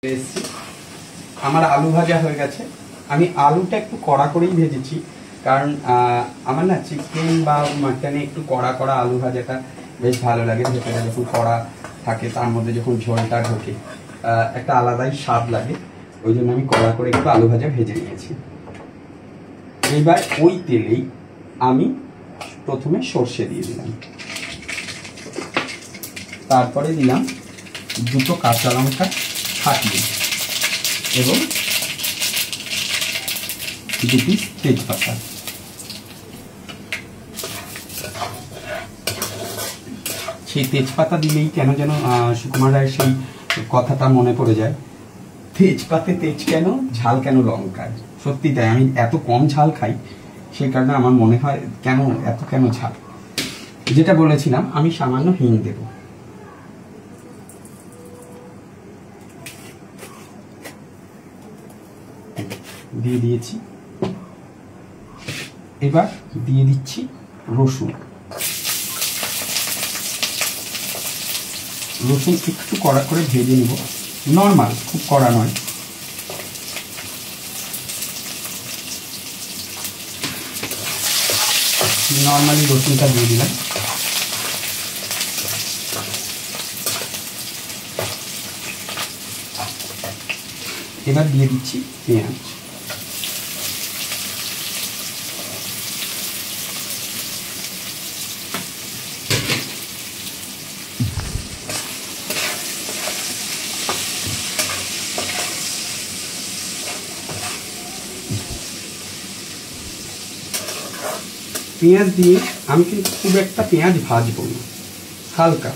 এসেছি। আমার আলু ভাজা হয়ে গেছে। আমি আলুটা একটু কড়া করেই ভেজেছি, কারণ আমার না চিকেন বা মাটনে একটু কড়া কড়া আলু ভাজাটা বেশ ভালো লাগে। ভেতরে যখন কড়া থাকে তার মধ্যে যখন ঝোলটা ঢোকে একটা আলাদাই স্বাদ লাগে। ওই জন্য আমি কড়া করে একটু আলু ভাজা ভেজে নিয়েছি। এবার ওই তেলেই আমি প্রথমে সর্ষে দিয়ে দিলাম, তারপরে দিলাম দুটো কাঁচা লঙ্কা ফাটিয়ে এবং দুটি তেজপাতা। সেই তেজপাতা দিলেই কেন যেন সুকুমার রায়ের সেই কথাটা মনে পড়ে যায়, তেজপাতে তেজ কেন, ঝাল কেন লঙ্কায়। সত্যি তাই, আমি এত কম ঝাল খাই, সেই কারণে আমার মনে হয় কেন এত কেন ঝাল। যেটা বলেছিলাম, আমি সামান্য হিং দেব। দিয়ে দিয়েছি। এবার দিয়ে দিচ্ছি রসুন। রসুন একটু কড়া করে ভেজে নিব, নর্মাল, খুব কড়া নয়। নর্মালি রসুনটা দিয়ে দিলাম। এবার দিয়ে দিচ্ছি পেঁয়াজ। পেঁয়াজ দিয়ে আমি কিন্তু খুব একটা পেঁয়াজ ভাজবো না, হালকা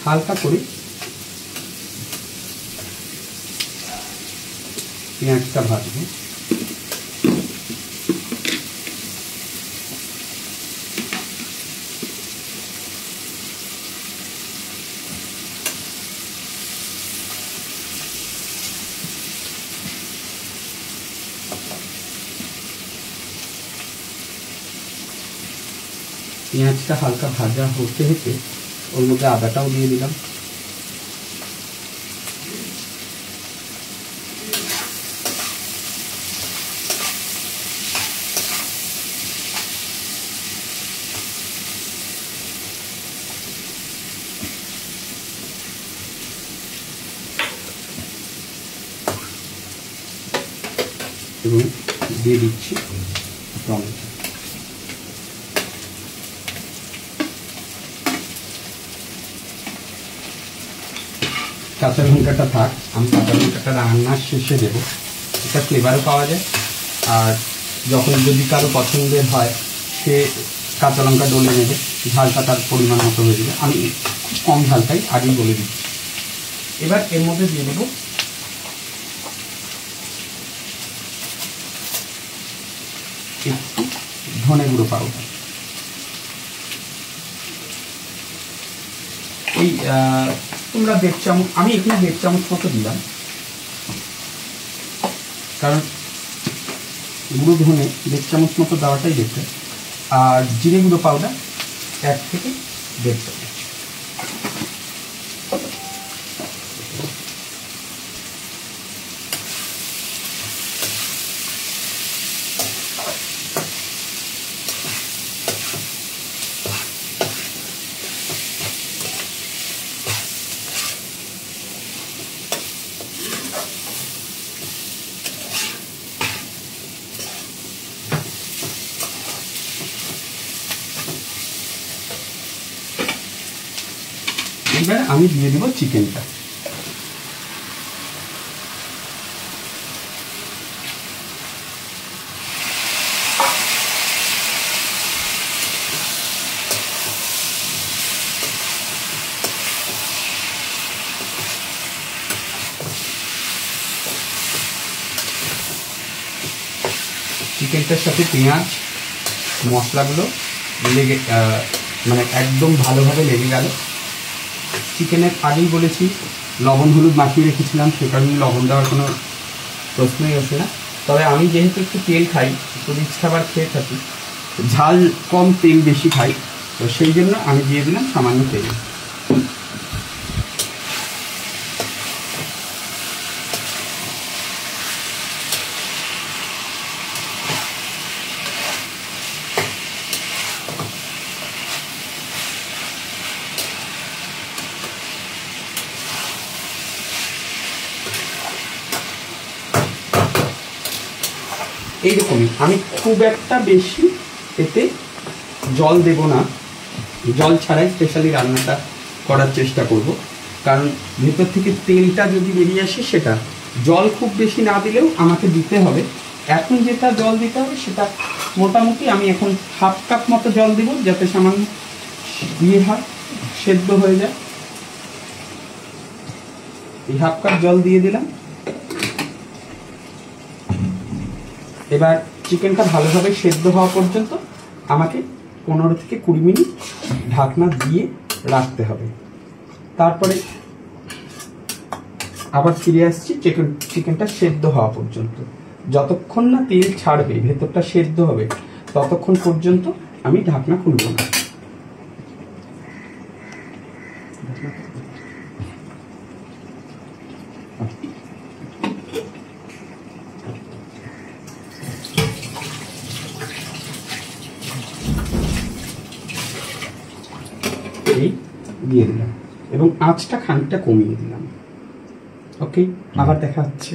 হালকা করে পেঁয়াজটা ভাজবো। পেঁয়াজটা হালকা ভাজা হতে হতে ওর মধ্যে আদাটাও দিয়ে দিলাম। এবং দিয়ে দিচ্ছি টমেটো। কাঁচা লঙ্কাটা থাক, আমি কাঁচা লঙ্কাটা রান্নার শেষে দেবো, এটা ফ্লেভারও পাওয়া যায়। আর যখন যদি কারো পছন্দের হয়, সে কাঁচা লঙ্কা ডলে নেবে, ঝালটা তার পরিমাণ মতো হয়ে যাবে। আমি খুব কম ঝাল খাই, আগেই বলে দিচ্ছি। এবার এর মধ্যে দিয়ে দেবো একটু ধনে গুঁড়ো পাউডার। এই তোমরা 1.5 চামচ, আমি এখানে 1.5 চামচ মতো দিলাম, কারণ গুঁড়ো ধনে 1.5 চামচ মতো দেওয়াটাই বেটার। আর জিরে গুঁড়ো পাউডার 1 থেকে 1.5 চামচ। এবার আমি দিয়ে দেবো চিকেনটা। চিকেনটার সাথে পেঁয়াজ মশলাগুলো লেগে মানে একদম ভালোভাবে লেগে গেল। চিকেনের আগেই বলেছি লবণ হলুদ মাখিয়ে রেখেছিলাম, সে কারণে লবণ দেওয়ার কোনো প্রশ্নই আসে না। তবে আমি যেহেতু একটু তেল খাই, একটু রিচ খাবার খেয়ে থাকি, ঝাল কম তেল বেশি খাই, তো সেই জন্য আমি দিয়ে দিলাম সামান্য তেল। এইরকমই, আমি খুব একটা বেশি এতে জল দেব না, জল ছাড়াই স্পেশালি রান্নাটা করার চেষ্টা করব, কারণ ভেতর থেকে তেলটা যদি বেরিয়ে আসে সেটা জল খুব বেশি না দিলেও আমাকে দিতে হবে। এখন যেটা জল দিতে হবে সেটা মোটামুটি আমি এখন 1/2 কাপ মতো জল দিব, যাতে সামান্য সেদ্ধ হয়ে যায়। এই 1/2 কাপ জল দিয়ে দিলাম। এবার চিকেনটা ভালোভাবে সেদ্ধ হওয়া পর্যন্ত আমাকে 15 থেকে 20 মিনিট ঢাকনা দিয়ে রাখতে হবে। তারপরে আবার ফিরে আসছি চিকেনটা সেদ্ধ হওয়া পর্যন্ত। যতক্ষণ না তেল ছাড়বে, ভেতরটা সেদ্ধ হবে, ততক্ষণ পর্যন্ত আমি ঢাকনা খুলব না। এই দিয়ে দিলাম এবং আঁচটা খানিকটা কমিয়ে দিলাম। ওকে, আবার দেখা হচ্ছে।